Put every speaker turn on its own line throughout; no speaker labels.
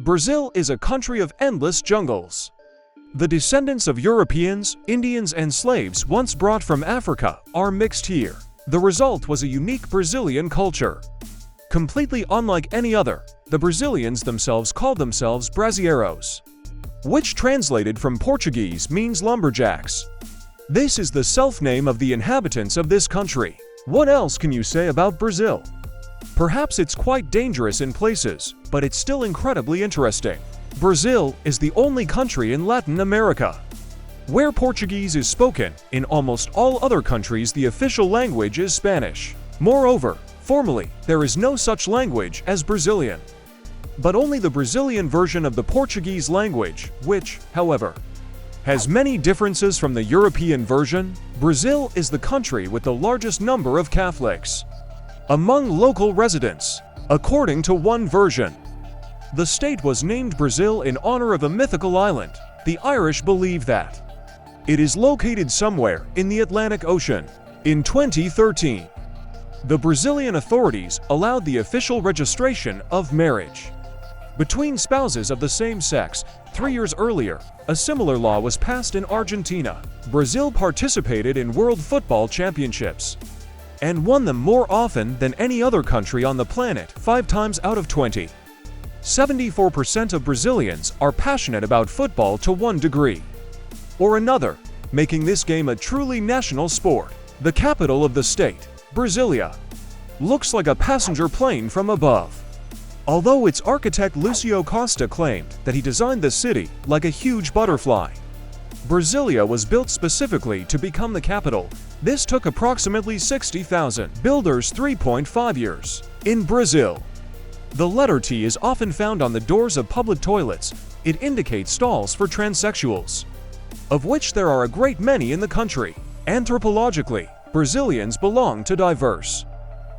Brazil is a country of endless jungles. The descendants of Europeans, Indians, and slaves once brought from Africa are mixed here. The result was a unique Brazilian culture. Completely unlike any other, the Brazilians themselves called themselves Brasileiros, which translated from Portuguese means lumberjacks. This is the self-name of the inhabitants of this country. What else can you say about Brazil? Perhaps it's quite dangerous in places, but it's still incredibly interesting. Brazil is the only country in Latin America where Portuguese is spoken. In almost all other countries, the official language is Spanish. Moreover, formally, there is no such language as Brazilian, but only the Brazilian version of the Portuguese language, which, however, has many differences from the European version. Brazil is the country with the largest number of Catholics among local residents, according to one version. The state was named Brazil in honor of a mythical island. The Irish believe that it is located somewhere in the Atlantic Ocean. In 2013, the Brazilian authorities allowed the official registration of marriage between spouses of the same sex. 3 years earlier, a similar law was passed in Argentina. Brazil participated in World Football Championships and won them more often than any other country on the planet, 5 times out of 20. 74% of Brazilians are passionate about football to one degree or another, making this game a truly national sport. The capital of the state, Brasilia, looks like a passenger plane from above. Although its architect Lucio Costa claimed that he designed the city like a huge butterfly, Brasilia was built specifically to become the capital. This took approximately 60,000 builders 3.5 years. In Brazil, the letter T is often found on the doors of public toilets. It indicates stalls for transsexuals, of which there are a great many in the country. Anthropologically, Brazilians belong to diverse,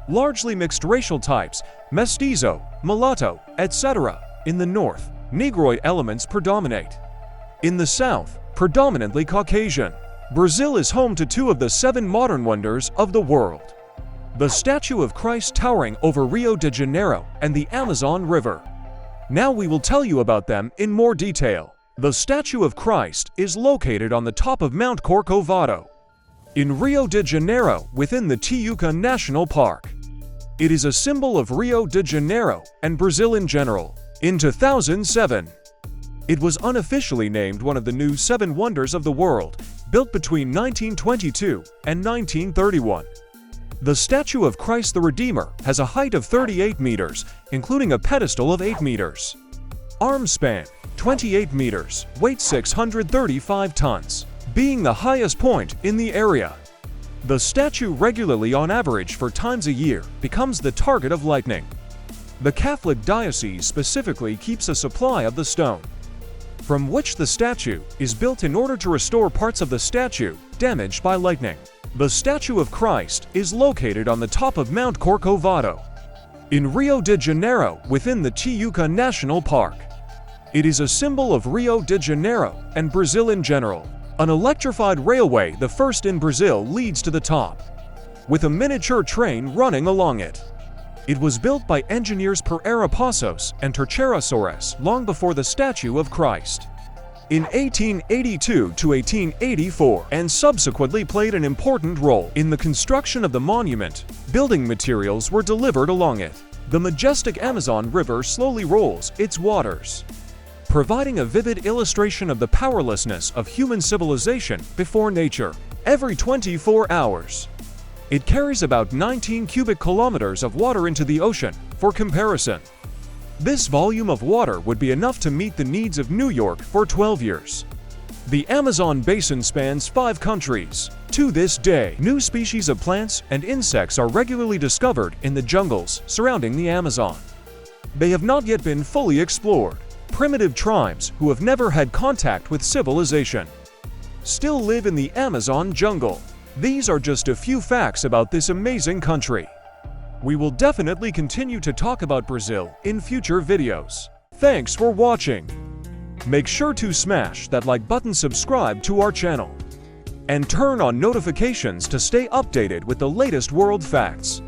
largely mixed racial types, mestizo, mulatto, etc. In the north, Negroid elements predominate. In the south, predominantly Caucasian. Brazil is home to 2 of the 7 modern wonders of the world: the statue of Christ towering over Rio de Janeiro and the Amazon River. Now we will tell you about them in more detail. The statue of Christ is located on the top of Mount Corcovado in Rio de Janeiro within the Tijuca National Park. It is a symbol of Rio de Janeiro and Brazil in general. In 2007, it was unofficially named one of the new 7 wonders of the world, built between 1922 and 1931. The statue of Christ the Redeemer has a height of 38 meters, including a pedestal of 8 meters. Arm span, 28 meters, weight 635 tons, being the highest point in the area. The statue regularly, on average for times a year, becomes the target of lightning. The Catholic diocese specifically keeps a supply of the stone from which the statue is built in order to restore parts of the statue damaged by lightning. The statue of Christ is located on the top of Mount Corcovado in Rio de Janeiro within the Tijuca National Park. It is a symbol of Rio de Janeiro and Brazil in general. An electrified railway, the first in Brazil, leads to the top, with a miniature train running along it. It was built by engineers Pereira Passos and Terceira Soares long before the statue of Christ in 1882 to 1884, and subsequently played an important role in the construction of the monument. Building materials were delivered along it. The majestic Amazon River slowly rolls its waters, providing a vivid illustration of the powerlessness of human civilization before nature. Every 24 hours, it carries about 19 cubic kilometers of water into the ocean. For comparison, this volume of water would be enough to meet the needs of New York for 12 years. The Amazon basin spans 5 countries. To this day, new species of plants and insects are regularly discovered in the jungles surrounding the Amazon. They have not yet been fully explored. Primitive tribes who have never had contact with civilization still live in the Amazon jungle. These are just a few facts about this amazing country. We will definitely continue to talk about Brazil in future videos. Thanks for watching. Make sure to smash that like button, subscribe to our channel, and turn on notifications to stay updated with the latest world facts.